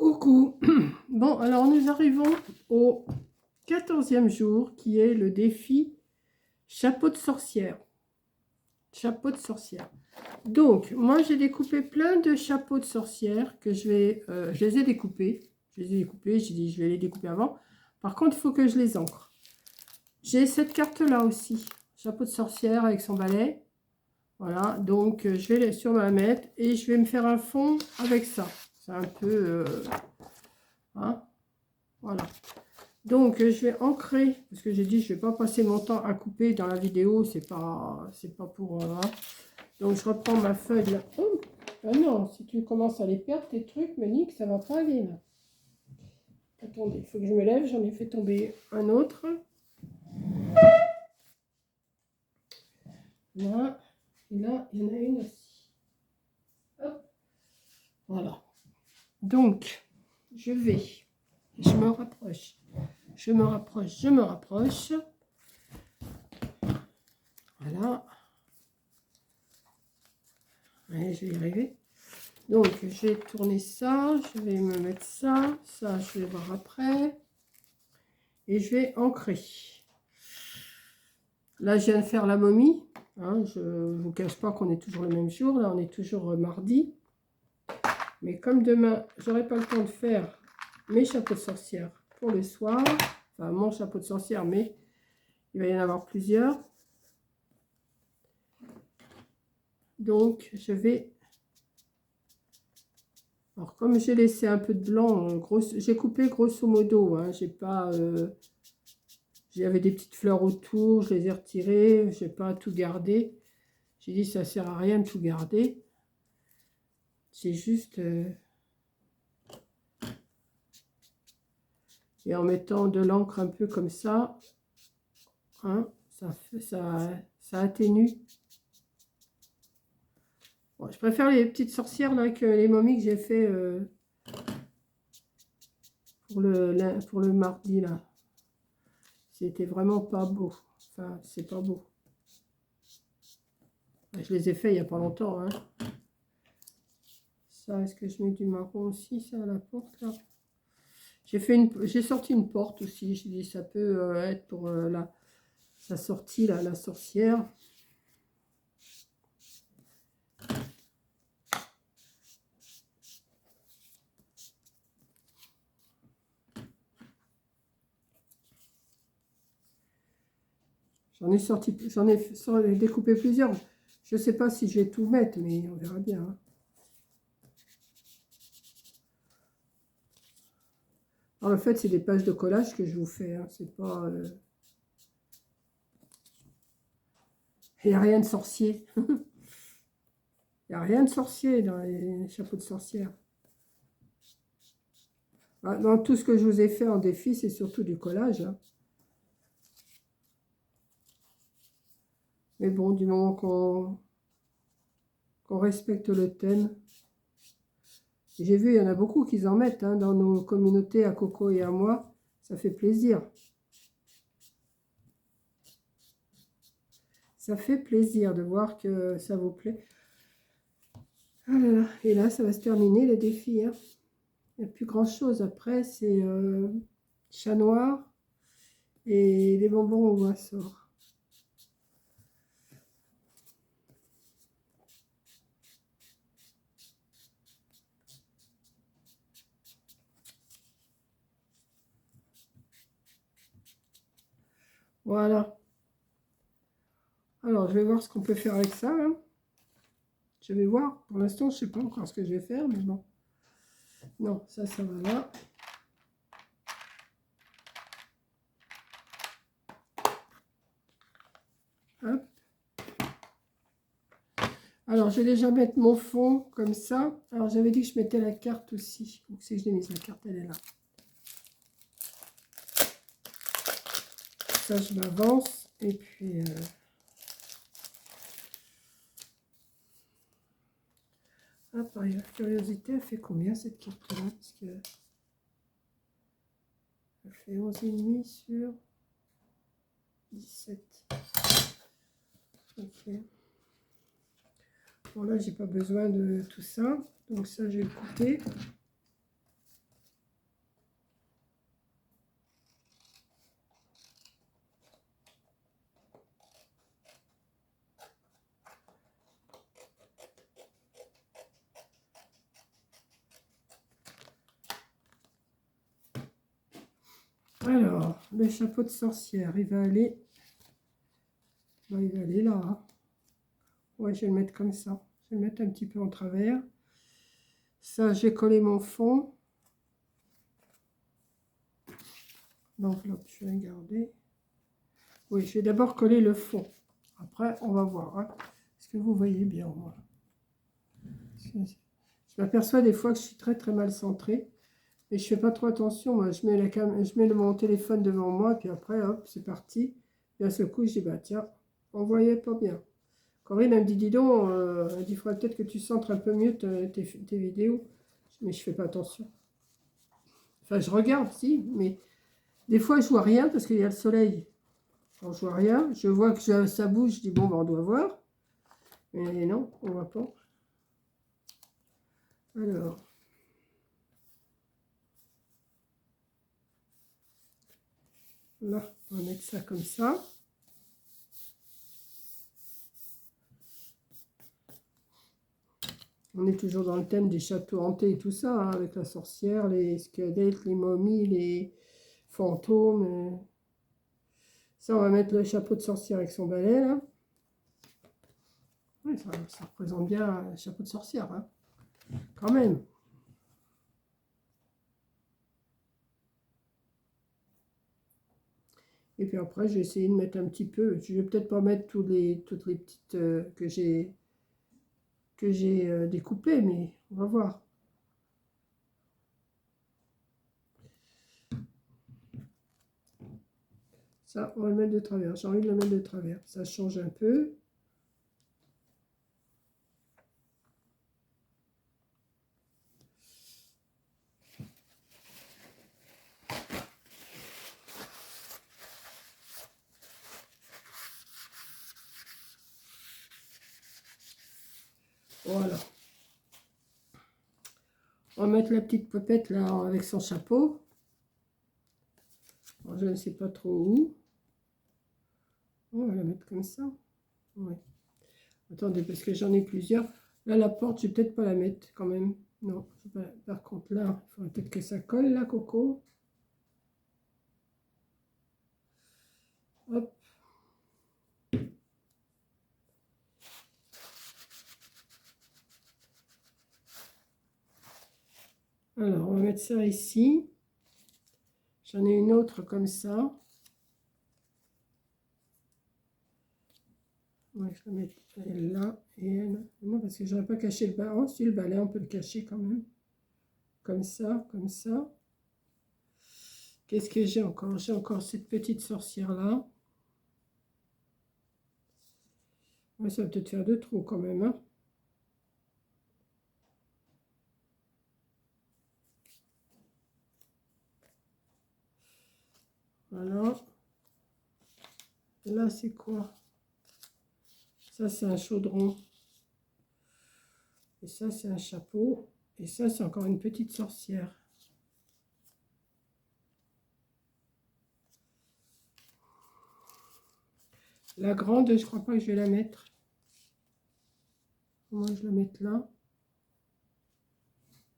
Coucou. Bon, alors nous arrivons au 14e jour qui est le défi chapeau de sorcière. Chapeau de sorcière. Donc, moi j'ai découpé plein de chapeaux de sorcière que je vais... je les ai découpés. Je les ai découpés, j'ai dit je vais les découper avant. Par contre, il faut que je les encre. J'ai cette carte-là aussi. Chapeau de sorcière avec son balai. Voilà, donc je vais sur ma mettre et je vais me faire un fond avec ça. C'est un peu... hein, voilà. Donc, je vais ancrer, parce que j'ai dit, je ne vais pas passer mon temps à couper dans la vidéo, c'est pas pour... hein. Donc, je reprends ma feuille là. Oh, ah non, si tu commences à les perdre, tes trucs, Monique, ça va pas aller là. Attendez, il faut que je me lève, j'en ai fait tomber un autre. Là, et là, il y en a une aussi. Hop, voilà. Donc, je me rapproche. Je me rapproche. Voilà. Ouais, je vais y arriver. Donc, je vais tourner ça. Je vais me mettre ça. Ça, je vais voir après. Et je vais ancrer. Là, je viens de faire la momie. Hein, je ne vous cache pas qu'on est toujours le même jour. Là, on est toujours mardi. Mais comme demain, je n'aurai pas le temps de faire mes chapeaux de sorcière pour le soir. Enfin, mon chapeau de sorcière, mais il va y en avoir plusieurs. Donc, je vais... Alors, comme j'ai laissé un peu de blanc, j'ai coupé grosso modo. Hein, j'ai pas... j'avais des petites fleurs autour, je les ai retirées. Je n'ai pas tout gardé. J'ai dit, ça ne sert à rien de tout garder. C'est juste... et en mettant de l'encre un peu comme ça, hein, ça atténue. Bon, je préfère les petites sorcières là que les momies que j'ai fait pour le mardi là. C'était vraiment pas beau. Enfin, c'est pas beau. Je les ai fait il n'y a pas longtemps. Hein. Ça, est-ce que je mets du marron aussi, ça, à la porte là? J'ai sorti une porte aussi. J'ai dit ça peut être pour sa sortie là, la sorcière. J'en ai découpé plusieurs. Je ne sais pas si je vais tout mettre, mais on verra bien. Hein. Alors, en fait, c'est des pages de collage que je vous fais. Hein. C'est pas... Il n'y a rien de sorcier. Il n'y a rien de sorcier dans les chapeaux de sorcière. Dans tout ce que je vous ai fait en défi, c'est surtout du collage. Hein. Mais bon, du moment qu'on respecte le thème. J'ai vu, il y en a beaucoup qui en mettent hein, dans nos communautés, à Coco et à moi. Ça fait plaisir. Ça fait plaisir de voir que ça vous plaît. Ah là là. Et là, ça va se terminer les défis. Hein. Il n'y a plus grand chose après. C'est chat noir et les bonbons au boisson. Voilà. Alors, je vais voir ce qu'on peut faire avec ça. Hein. Je vais voir. Pour l'instant, je ne sais pas encore ce que je vais faire, mais bon. Non, ça va là. Hop. Alors, je vais déjà mettre mon fond comme ça. Alors, j'avais dit que je mettais la carte aussi. Donc, si je l'ai mise, la carte, elle est là. Ça, je m'avance. Et puis... Ah, par curiosité, elle fait combien cette carte-là? Parce que elle fait 11,5 sur 17. Ok. Bon, là, j'ai pas besoin de tout ça. Donc ça, je vais le couper. Alors, le chapeau de sorcière, il va aller... Bon, il va aller là. Hein. Ouais, je vais le mettre comme ça. Je vais le mettre un petit peu en travers. Ça, j'ai collé mon fond. L'enveloppe, je vais la garder. Oui, je vais d'abord coller le fond. Après, on va voir. Hein. Est-ce que vous voyez bien moi? Je m'aperçois des fois que je suis très très mal centrée. Et je fais pas trop attention. Moi, je mets mon téléphone devant moi. Puis après, hop, c'est parti. Et à ce coup, je dis, bah tiens, on voyait pas bien. Corinne, elle me dit, dis donc, elle dit, il faudrait peut-être que tu centres un peu mieux tes vidéos. Mais je fais pas attention. Enfin, je regarde, si, mais des fois, je vois rien parce qu'il y a le soleil. Quand je vois rien, je vois que ça bouge, je dis, bon, ben, on doit voir. Mais non, on voit pas. Alors, là, on va mettre ça comme ça. On est toujours dans le thème des châteaux hantés et tout ça, hein, avec la sorcière, les squelettes, les momies, les fantômes. Ça, on va mettre le chapeau de sorcière avec son balai, là. Oui, ça représente bien un chapeau de sorcière, hein, quand même. Et puis après, j'ai essayé de mettre un petit peu. Je vais peut-être pas mettre toutes les petites que j'ai découpées, mais on va voir. Ça, on va le mettre de travers. J'ai envie de le mettre de travers. Ça change un peu. Voilà. On va mettre la petite popette là avec son chapeau. Alors, je ne sais pas trop où. On va la mettre comme ça. Ouais. Attendez, parce que j'en ai plusieurs. Là, la porte, je vais peut-être pas la mettre quand même. Non, par contre, là, il faudrait peut-être que ça colle, là, Coco. Hop. Alors, on va mettre ça ici. J'en ai une autre comme ça. Ouais, je vais mettre elle là et elle. Non, parce que j'aurais pas caché le balai. Oh, si, le balai, on peut le cacher quand même. Comme ça, comme ça. Qu'est-ce que j'ai encore? J'ai encore cette petite sorcière-là. Ouais, ça va peut-être faire 2 trous quand même. Hein. Voilà. Là, c'est quoi? Ça, c'est un chaudron. Et ça, c'est un chapeau. Et ça, c'est encore une petite sorcière. La grande, je crois pas que je vais la mettre. Moi, je la mettre là.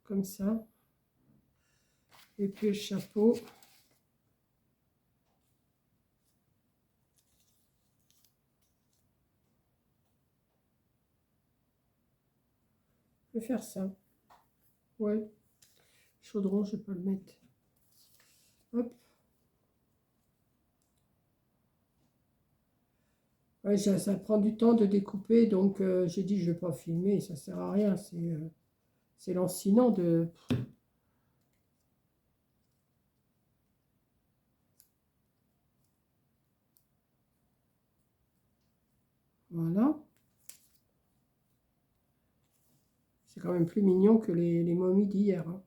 Comme ça. Et puis le chapeau. Je vais faire ça. Ouais. Chaudron, je vais pas le mettre. Hop. Ouais, ça prend du temps de découper, donc j'ai dit je vais pas filmer, ça sert à rien. C'est lancinant de... Voilà. C'est quand même plus mignon que les momies d'hier. Hein.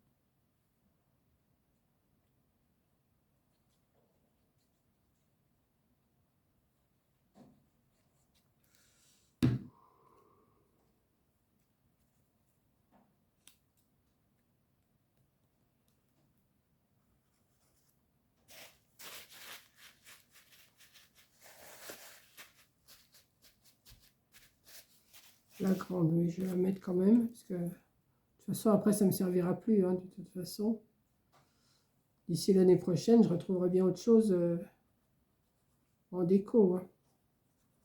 La grande, oui, je vais la mettre quand même, parce que de toute façon, après, ça ne me servira plus, hein, de toute façon. D'ici l'année prochaine, je retrouverai bien autre chose en déco. Hein.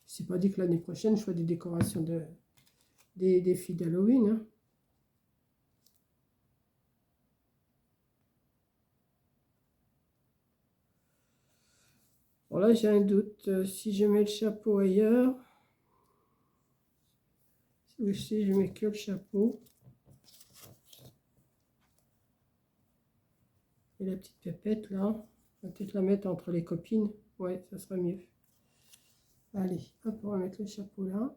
C'est pas dit que l'année prochaine, je ferai des décorations des défis d'Halloween. Hein. Bon, là, j'ai un doute. Si je mets le chapeau ailleurs, si je mets que le chapeau. Et la petite pépette, là, on va peut-être la mettre entre les copines. Ouais, ça sera mieux. Allez, hop, on va mettre le chapeau là.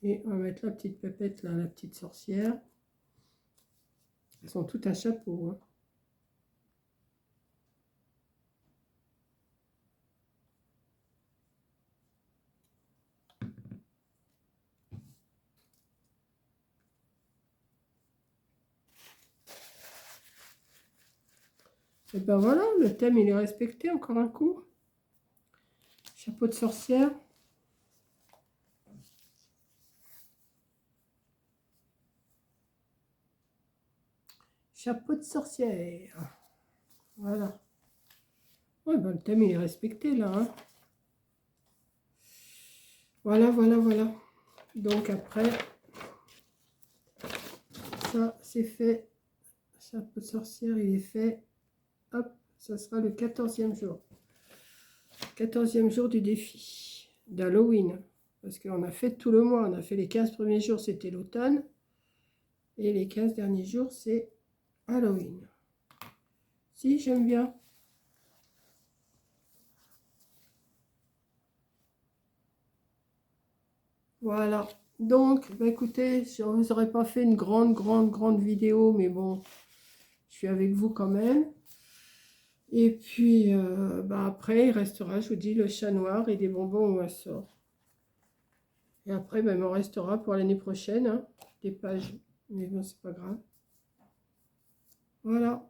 Et on va mettre la petite pépette là, la petite sorcière. Elles sont toutes un chapeau. Hein. Et ben voilà, le thème il est respecté encore un coup. Chapeau de sorcière. Chapeau de sorcière. Voilà. Ouais, ben, le thème il est respecté là. Hein. Voilà, voilà, voilà. Donc après, ça c'est fait. Chapeau de sorcière, il est fait. Hop, ça sera le 14e jour. 14e jour du défi d'Halloween. Parce qu'on a fait tout le mois. On a fait les 15 premiers jours, c'était l'automne. Et les 15 derniers jours, c'est Halloween. Si, j'aime bien. Voilà. Donc, bah écoutez, je ne vous aurais pas fait une grande vidéo, mais bon, je suis avec vous quand même. Et puis, bah après, il restera, je vous dis, le chat noir et des bonbons au sort. Et après, bah, il m'en restera pour l'année prochaine, hein, des pages. Mais bon, c'est pas grave. Voilà.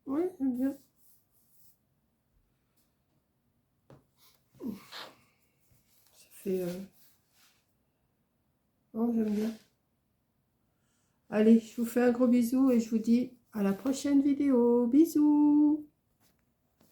Ouais, j'aime bien. Ça fait... Oh, j'aime bien. Allez, je vous fais un gros bisou et je vous dis à la prochaine vidéo. Bisous!